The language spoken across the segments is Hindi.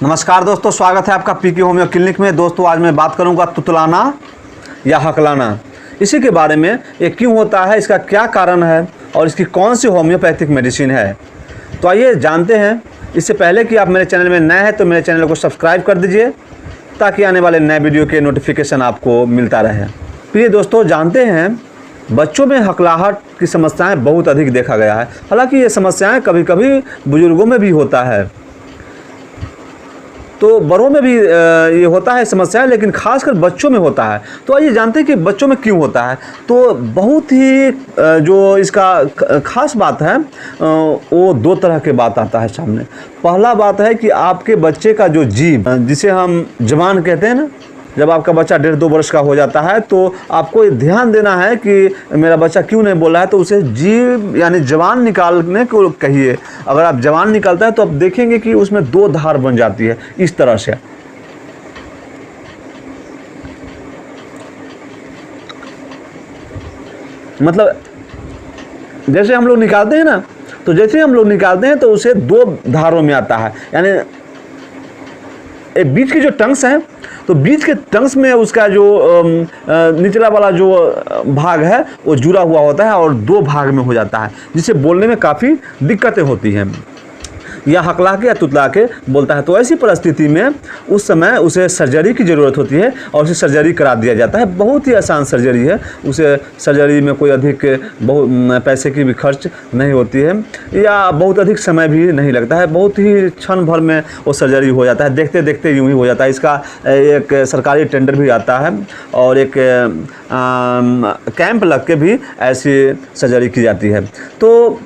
नमस्कार दोस्तों, स्वागत है आपका पीके होम्यो क्लिनिक में। दोस्तों आज मैं बात करूंगा तुतलाना या हकलाना, इसी के बारे में। ये क्यों होता है, इसका क्या कारण है और इसकी कौन सी होम्योपैथिक मेडिसिन है, तो आइए जानते हैं। इससे पहले कि आप मेरे चैनल में नए हैं तो मेरे चैनल को सब्सक्राइब कर दीजिए ताकि आने वाले नए वीडियो के नोटिफिकेशन आपको मिलता रहे। प्रिय दोस्तों, जानते हैं बच्चों में हकलाहट की समस्याएं बहुत अधिक देखा गया है। हालांकि ये समस्याएं कभी कभी बुजुर्गों में भी होता है, तो बड़ों में भी ये होता है समस्या, लेकिन खासकर बच्चों में होता है। तो आइए जानते हैं कि बच्चों में क्यों होता है। तो बहुत ही जो इसका खास बात है वो दो तरह के बात आता है सामने। पहला बात है कि आपके बच्चे का जो जीभ, जिसे हम जवान कहते हैं ना, जब आपका बच्चा 1.5-2 वर्ष का हो जाता है तो आपको ध्यान देना है कि मेरा बच्चा क्यों नहीं बोल रहा है, तो उसे जीभ यानी जवान निकालने को कहिए। अगर आप जवान निकालता है तो आप देखेंगे कि उसमें 2 धार बन जाती है इस तरह से। मतलब जैसे हम लोग निकालते हैं ना, तो जैसे हम लोग निकालते हैं तो उसे 2 धारों में आता है। यानी एक बीच की जो टंग्स है, तो बीच के टंग्स में उसका जो निचला वाला जो भाग है वो जुड़ा हुआ होता है और 2 भाग में हो जाता है, जिससे बोलने में काफ़ी दिक्कतें होती हैं, या हकला के या तुतला के बोलता है। तो ऐसी परिस्थिति में उस समय उसे सर्जरी की ज़रूरत होती है और उसे सर्जरी करा दिया जाता है। बहुत ही आसान सर्जरी है, उसे सर्जरी में कोई अधिक बहुत पैसे की भी खर्च नहीं होती है या बहुत अधिक समय भी नहीं लगता है। बहुत ही क्षण भर में वो सर्जरी हो जाता है, देखते देखते यूँ ही हो जाता है। इसका एक सरकारी टेंडर भी आता है और एक कैंप लग के भी ऐसी सर्जरी की जाती है। तो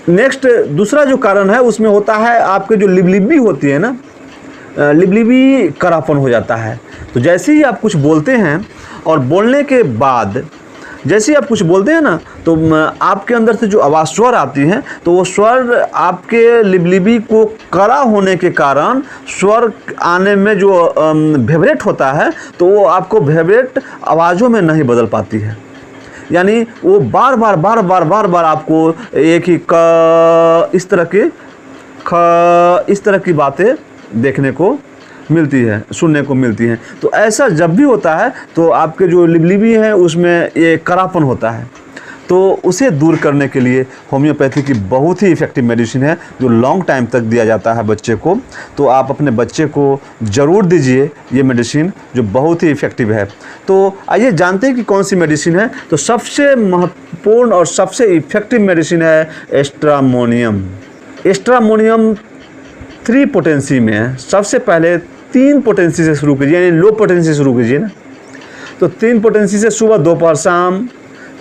नेक्स्ट दूसरा जो कारण है उसमें होता है आपके जो लिबलिबी होती है ना, लिबलिबी करापन हो जाता है। तो जैसे ही आप कुछ बोलते हैं और बोलने के बाद जैसे ही आप कुछ बोलते हैं ना, तो आपके अंदर से जो आवाज़ स्वर आती हैं, तो वो स्वर आपके लिबलिबी को कड़ा होने के कारण स्वर आने में जो वाइब्रेट होता है, तो वो आपको वाइब्रेट आवाज़ों में नहीं बदल पाती है। यानी वो बार बार आपको एक ही क इस तरह की बातें देखने को मिलती है, सुनने को मिलती हैं। तो ऐसा जब भी होता है तो आपके जो लिबलिबी है उसमें ये करापन होता है। तो उसे दूर करने के लिए होम्योपैथी की बहुत ही इफ़ेक्टिव मेडिसिन है जो लॉन्ग टाइम तक दिया जाता है बच्चे को। तो आप अपने बच्चे को ज़रूर दीजिए ये मेडिसिन जो बहुत ही इफ़ेक्टिव है। तो आइए जानते हैं कि कौन सी मेडिसिन है। तो सबसे महत्वपूर्ण और सबसे इफ़ेक्टिव मेडिसिन है एस्ट्रामोनियम। एस्ट्रामोनियम 3 पोटेंसी में है। सबसे पहले 3 पोटेंसी से शुरू कीजिए, यानी लो पोटेंसी से शुरू कीजिए ना। तो 3 पोटेंसी से सुबह दोपहर शाम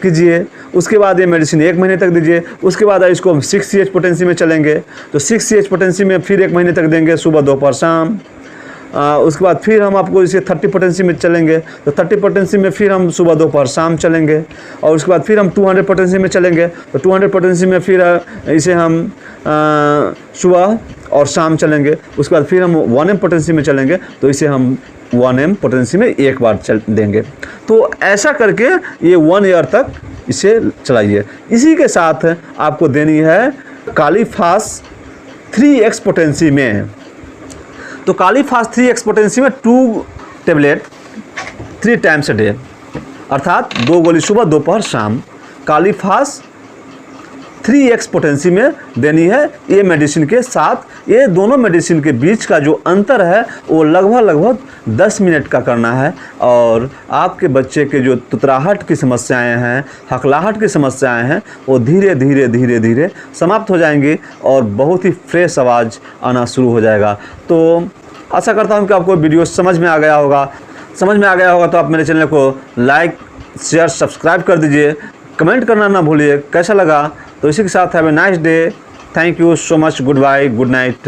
कीजिए। उसके बाद ये मेडिसिन 1 महीने तक दीजिए। उसके बाद इसको हम 6 CH पोटेंसी में चलेंगे, तो 6 CH पोटेंसी में फिर 1 महीने तक देंगे, सुबह दोपहर शाम। उसके बाद फिर हम आपको इसे 30 पोटेंसी में चलेंगे, तो 30 पोटेंसी में फिर हम सुबह दोपहर शाम चलेंगे। और उसके बाद फिर हम 200 पोटेंसी में चलेंगे, तो 200 पोटेंसी में फिर इसे हम सुबह और शाम चलेंगे। उसके बाद फिर हम 1M पोटेंसी में चलेंगे, तो इसे हम 1M पोटेंसी में एक बार देंगे। तो ऐसा करके ये 1 ईयर तक इसे चलाइए। इसी के साथ आपको देनी है कालीफास 3X पोटेंसी में। तो कालीफास 3X पोटेंसी में 2 टेबलेट 3 टाइम्स अ डे, अर्थात 2 गोली सुबह दोपहर शाम कालीफास 3X पोटेंसी में देनी है। ये मेडिसिन के साथ ये दोनों मेडिसिन के बीच का जो अंतर है वो लगभग 10 मिनट का करना है, और आपके बच्चे के जो तुतराहट की समस्याएं हैं, हकलाहट की समस्याएं हैं, वो धीरे धीरे समाप्त हो जाएंगी और बहुत ही फ्रेश आवाज़ आना शुरू हो जाएगा। तो आशा करता हूँ कि आपको वीडियो समझ में आ गया होगा। तो आप मेरे चैनल को लाइक, शेयर, सब्सक्राइब कर दीजिए। कमेंट करना ना भूलिए कैसा लगा। तो इसी के साथ have a nice day. Thank you so much. Good bye, good night.